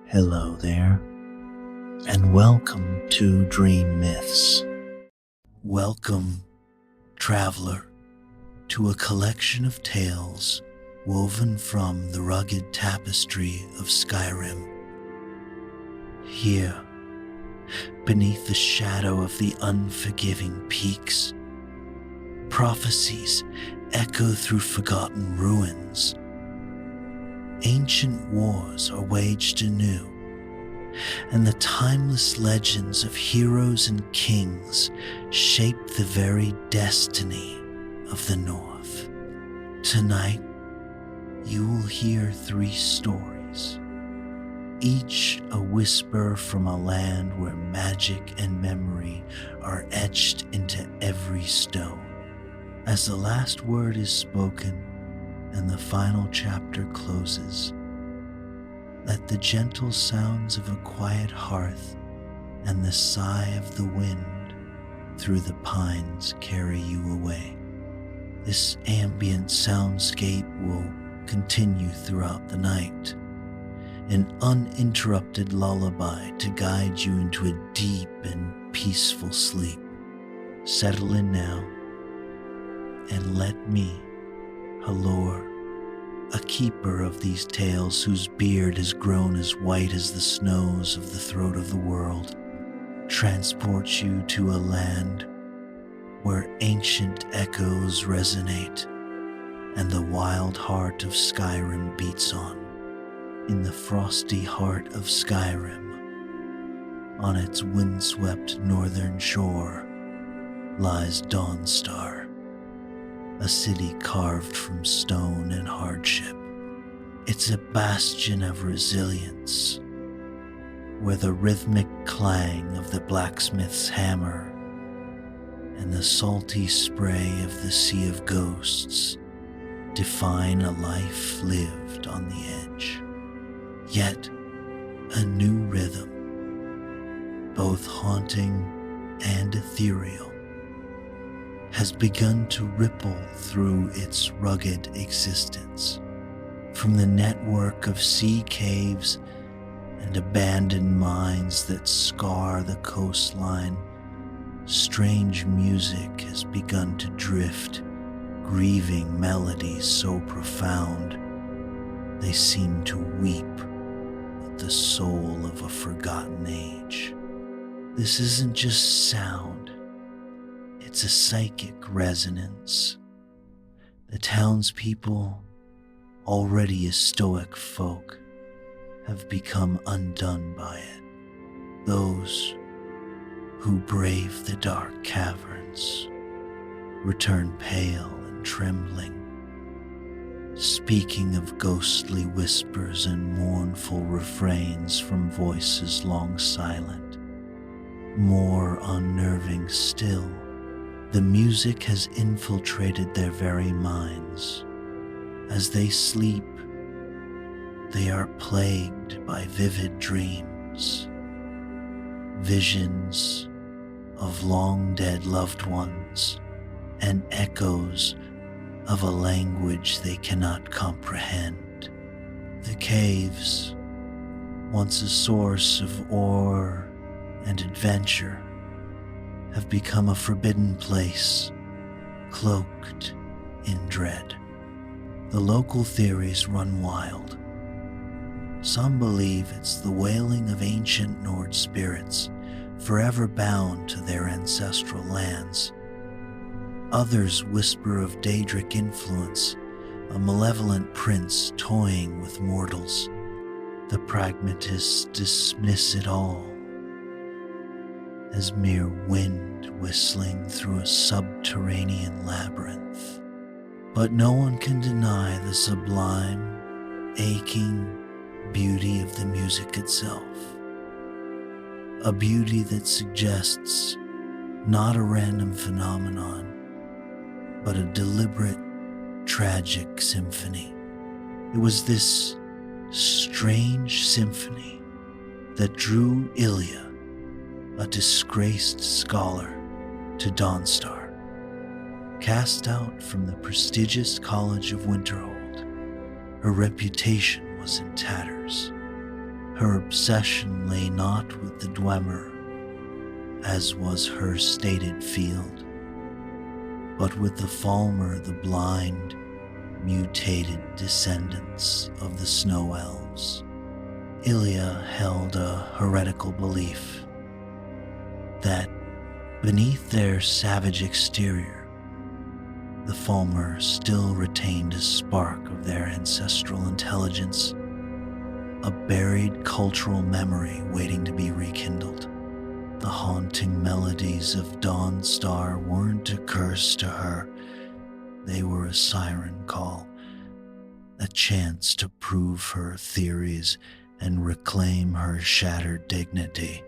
Hello there, and welcome to Dream Myths. Welcome, traveler, to a collection of tales woven from the rugged tapestry of Skyrim. Here, beneath the shadow of the unforgiving peaks, prophecies echo through forgotten ruins. Ancient wars are waged anew, and the timeless legends of heroes and kings shape the very destiny of the North. Tonight, you will hear 3 stories, each a whisper from a land where magic and memory are etched into every stone. As the last word is spoken and the final chapter closes, let the gentle sounds of a quiet hearth and the sigh of the wind through the pines carry you away. This ambient soundscape will continue throughout the night, an uninterrupted lullaby to guide you into a deep and peaceful sleep. Settle in now and let me, Halor, a keeper of these tales whose beard has grown as white as the snows of the throat of the world, transport you to a land where ancient echoes resonate and the wild heart of Skyrim beats on. In the frosty heart of Skyrim, on its windswept northern shore, lies Dawnstar, a city carved from stone and hardship. It's a bastion of resilience, where the rhythmic clang of the blacksmith's hammer and the salty spray of the Sea of Ghosts define a life lived on the edge. Yet a new rhythm, both haunting and ethereal, has begun to ripple through its rugged existence. From the network of sea caves and abandoned mines that scar the coastline, strange music has begun to drift, grieving melodies so profound they seem to weep with the soul of a forgotten age. This isn't just sound, it's a psychic resonance. The townspeople, already a stoic folk, have become undone by it. Those who brave the dark caverns return pale and trembling, speaking of ghostly whispers and mournful refrains from voices long silent. More unnerving still, the music has infiltrated their very minds. As they sleep, they are plagued by vivid dreams, visions of long-dead loved ones, and echoes of a language they cannot comprehend. The caves, once a source of awe and adventure, have become a forbidden place, cloaked in dread. The local theories run wild. Some believe it's the wailing of ancient Nord spirits, forever bound to their ancestral lands. Others whisper of Daedric influence, a malevolent prince toying with mortals. The pragmatists dismiss it all as mere wind whistling through a subterranean labyrinth. But no one can deny the sublime, aching beauty of the music itself. A beauty that suggests not a random phenomenon, but a deliberate, tragic symphony. It was this strange symphony that drew Ilya, a disgraced scholar, to Dawnstar. Cast out from the prestigious College of Winterhold, her reputation was in tatters. Her obsession lay not with the Dwemer, as was her stated field, but with the Falmer, the blind, mutated descendants of the Snow Elves. Ilya held a heretical belief that beneath their savage exterior, the Falmer still retained a spark of their ancestral intelligence, a buried cultural memory waiting to be rekindled. The haunting melodies of Dawnstar weren't a curse to her. They were a siren call, a chance to prove her theories and reclaim her shattered dignity.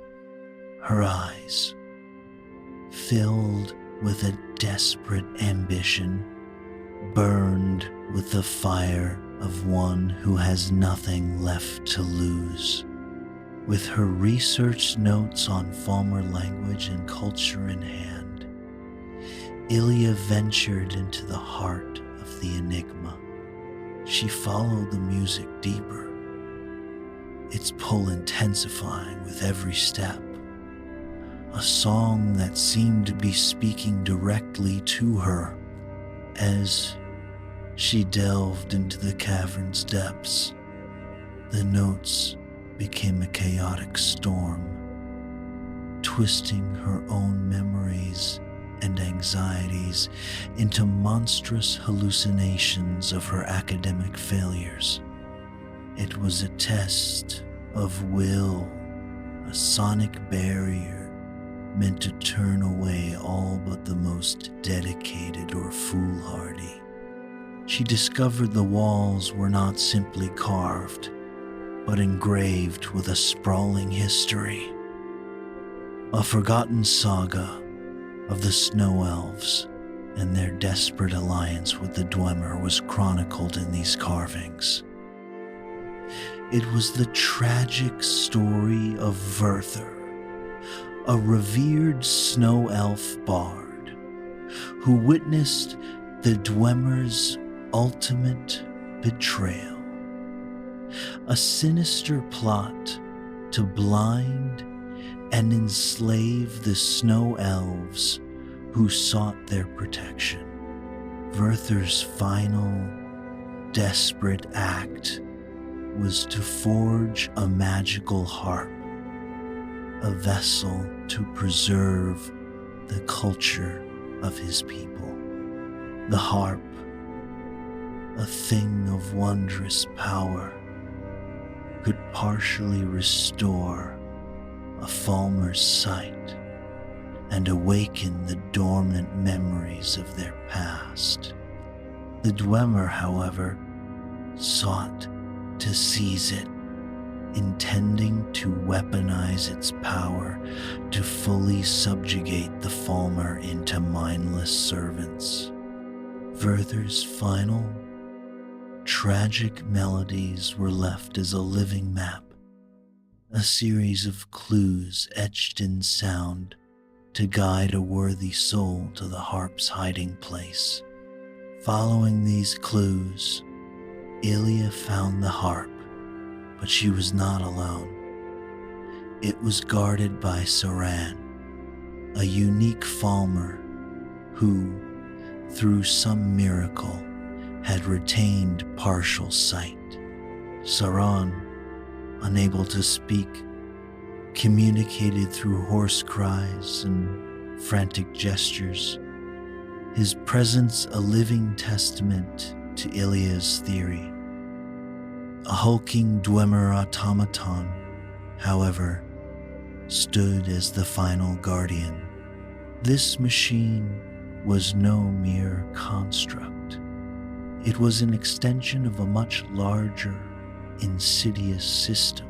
Her eyes, filled with a desperate ambition, burned with the fire of one who has nothing left to lose. With her research notes on Falmer language and culture in hand, Ilya ventured into the heart of the enigma. She followed the music deeper, its pull intensifying with every step. A song that seemed to be speaking directly to her as she delved into the cavern's depths. The notes became a chaotic storm, twisting her own memories and anxieties into monstrous hallucinations of her academic failures. It was a test of will, a sonic barrier meant to turn away all but the most dedicated or foolhardy. She discovered the walls were not simply carved, but engraved with a sprawling history. A forgotten saga of the Snow Elves and their desperate alliance with the Dwemer was chronicled in these carvings. It was the tragic story of Werther, a revered Snow Elf bard who witnessed the Dwemer's ultimate betrayal. A sinister plot to blind and enslave the Snow Elves who sought their protection. Werther's final, desperate act was to forge a magical harp, a vessel to preserve the culture of his people. The harp, a thing of wondrous power, could partially restore a Falmer's sight and awaken the dormant memories of their past. The Dwemer, however, sought to seize it, intending to weaponize its power to fully subjugate the Falmer into mindless servants. Werther's final, tragic melodies were left as a living map, a series of clues etched in sound to guide a worthy soul to the harp's hiding place. Following these clues, Ilya found the harp, but she was not alone. It was guarded by Saran, a unique Falmer who, through some miracle, had retained partial sight. Saran, unable to speak, communicated through hoarse cries and frantic gestures, his presence a living testament to Ilya's theory. A hulking Dwemer automaton, however, stood as the final guardian. This machine was no mere construct. It was an extension of a much larger, insidious system,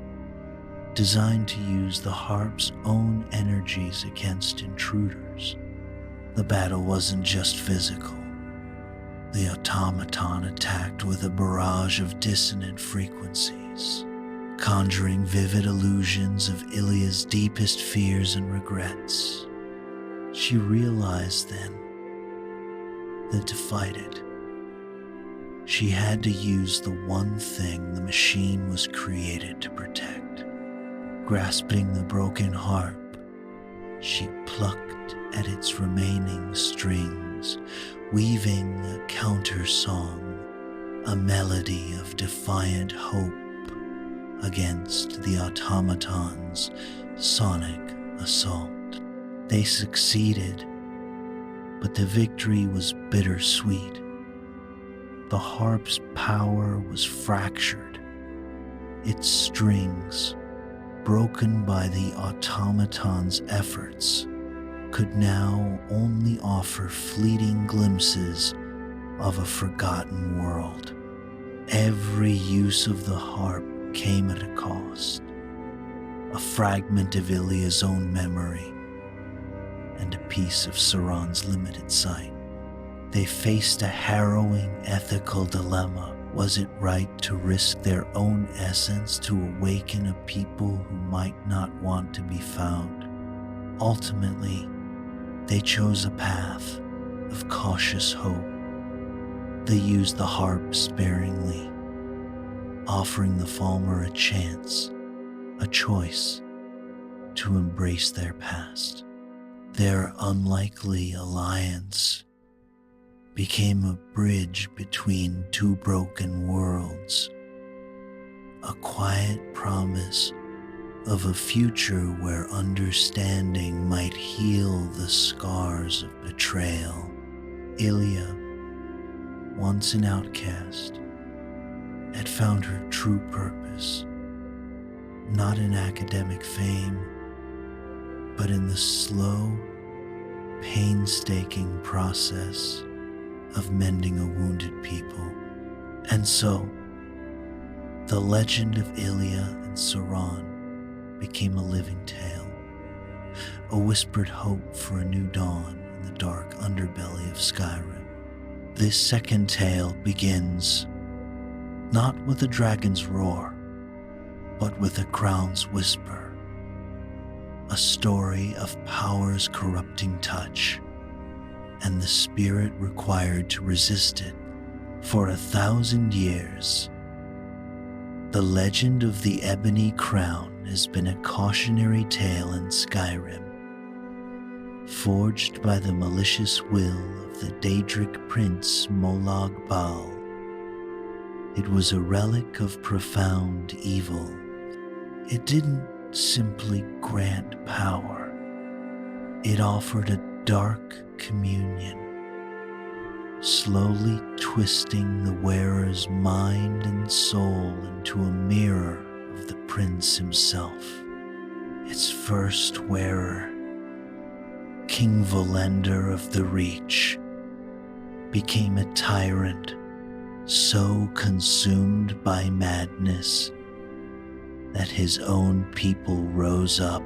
designed to use the harp's own energies against intruders. The battle wasn't just physical. The automaton attacked with a barrage of dissonant frequencies, conjuring vivid illusions of Ilya's deepest fears and regrets. She realized then that to fight it, she had to use the one thing the machine was created to protect: Grasping the broken harp, she plucked at its remaining strings, weaving a counter-song, a melody of defiant hope against the automaton's sonic assault. They succeeded, but the victory was bittersweet. The harp's power was fractured, its strings, broken by the automaton's efforts, could now only offer fleeting glimpses of a forgotten world. Every use of the harp came at a cost, a fragment of Ilya's own memory, and a piece of Sauron's limited sight. They faced a harrowing ethical dilemma. Was it right to risk their own essence to awaken a people who might not want to be found? Ultimately, they chose a path of cautious hope. They used the harp sparingly, offering the Falmer a chance, a choice to embrace their past. Their unlikely alliance became a bridge between two broken worlds, a quiet promise of a future where understanding might heal the scars of betrayal. Ilya, once an outcast, had found her true purpose, not in academic fame, but in the slow, painstaking process of mending a wounded people. And so, the legend of Ilya and Sauron became a living tale, a whispered hope for a new dawn in the dark underbelly of Skyrim. This second tale begins not with a dragon's roar, but with a crown's whisper, a story of power's corrupting touch and the spirit required to resist it for 1,000 years. The legend of the Ebony Crown has been a cautionary tale in Skyrim, forged by the malicious will of the Daedric prince Molag Bal. It was a relic of profound evil. It didn't simply grant power. It offered a dark communion, slowly twisting the wearer's mind and soul into a mirror of the prince himself. Its first wearer, King Volender of the Reach, became a tyrant so consumed by madness that his own people rose up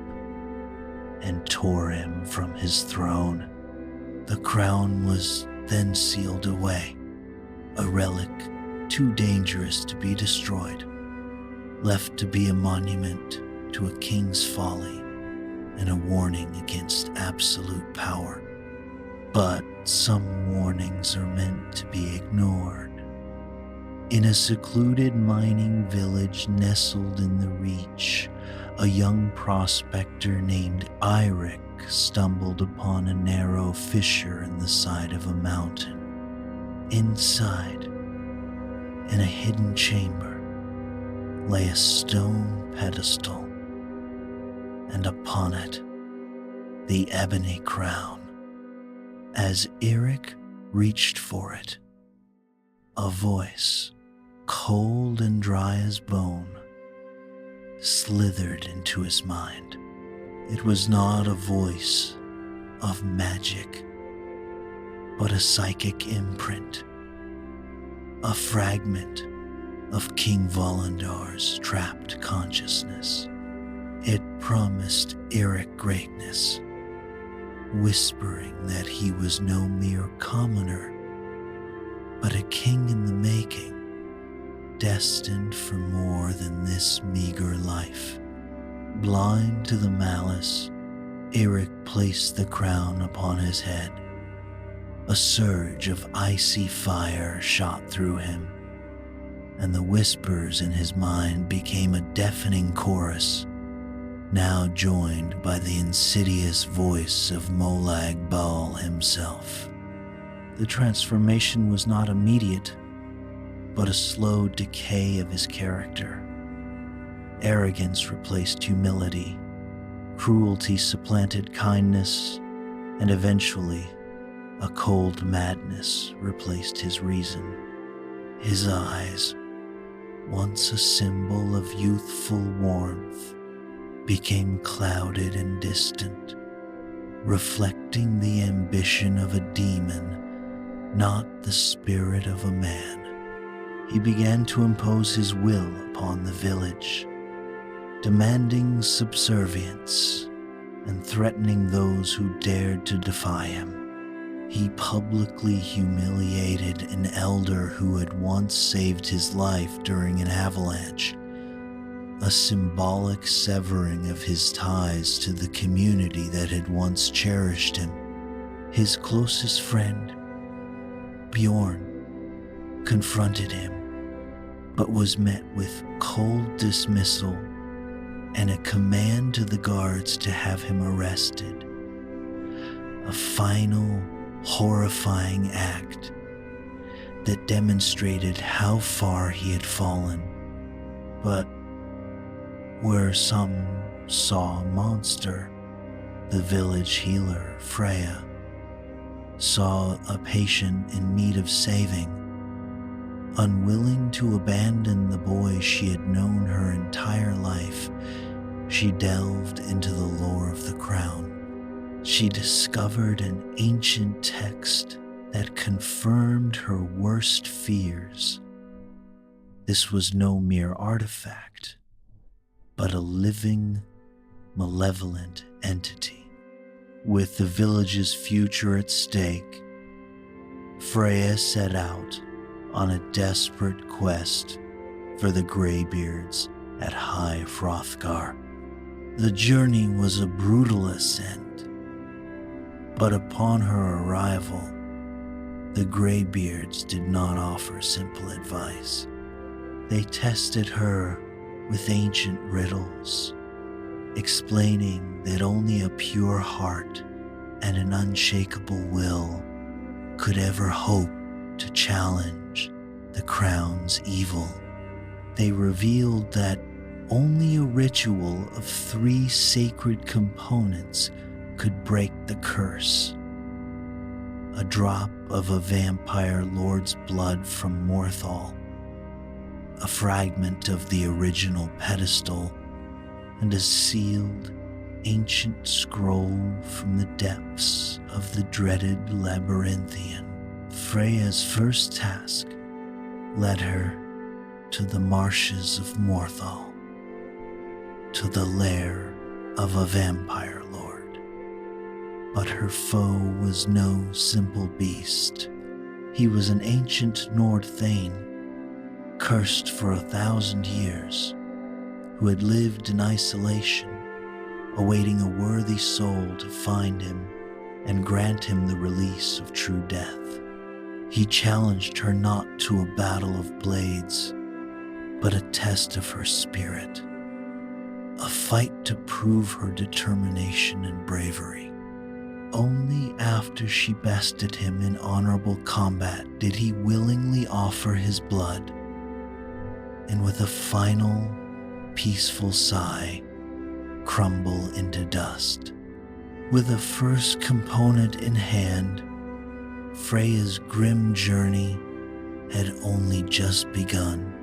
and tore him from his throne. The crown was then sealed away, a relic too dangerous to be destroyed, left to be a monument to a king's folly and a warning against absolute power. But some warnings are meant to be ignored. In a secluded mining village nestled in the Reach, a young prospector named Eric stumbled upon a narrow fissure in the side of a mountain. Inside, in a hidden chamber, lay a stone pedestal, and upon it, the Ebony Crown. As Eric reached for it, a voice, cold and dry as bone, slithered into his mind. It was not a voice of magic, but a psychic imprint, a fragment of King Volandar's trapped consciousness. It promised Eric greatness, whispering that he was no mere commoner, but a king in the making, destined for more than this meager life. Blind to the malice, Eric placed the crown upon his head. A surge of icy fire shot through him, and the whispers in his mind became a deafening chorus. now joined by the insidious voice of Molag Bal himself. The transformation was not immediate, but a slow decay of his character. Arrogance replaced humility, cruelty supplanted kindness, and eventually, a cold madness replaced his reason. His eyes, once a symbol of youthful warmth, became clouded and distant, reflecting the ambition of a demon, not the spirit of a man. He began to impose his will upon the village, demanding subservience and threatening those who dared to defy him. He publicly humiliated an elder who had once saved his life during an avalanche, a symbolic severing of his ties to the community that had once cherished him. His closest friend, Bjorn, confronted him, but was met with cold dismissal and a command to the guards to have him arrested. A final, horrifying act that demonstrated how far he had fallen, but where some saw a monster, the village healer, Freya, saw a patient in need of saving. Unwilling to abandon the boy she had known her entire life, she delved into the lore of the crown. She discovered an ancient text that confirmed her worst fears. This was no mere artifact, but a living, malevolent entity. With the village's future at stake, Freya set out on a desperate quest for the Greybeards at High Hrothgar. The journey was a brutal ascent, but upon her arrival, the Greybeards did not offer simple advice. They tested her with ancient riddles, explaining that only a pure heart and an unshakable will could ever hope to challenge the crown's evil. They revealed that only a ritual of 3 sacred components could break the curse. A drop of a vampire lord's blood from Morthal, a fragment of the original pedestal, and a sealed, ancient scroll from the depths of the dreaded Labyrinthian. Freya's first task led her to the marshes of Morthal, to the lair of a vampire lord. But her foe was no simple beast. He was an ancient Nord Thane, cursed for 1,000 years, who had lived in isolation, awaiting a worthy soul to find him and grant him the release of true death. He challenged her not to a battle of blades, but a test of her spirit, a fight to prove her determination and bravery. Only after she bested him in honorable combat did he willingly offer his blood, and with a final, peaceful sigh, crumble into dust. With the first component in hand, Freya's grim journey had only just begun.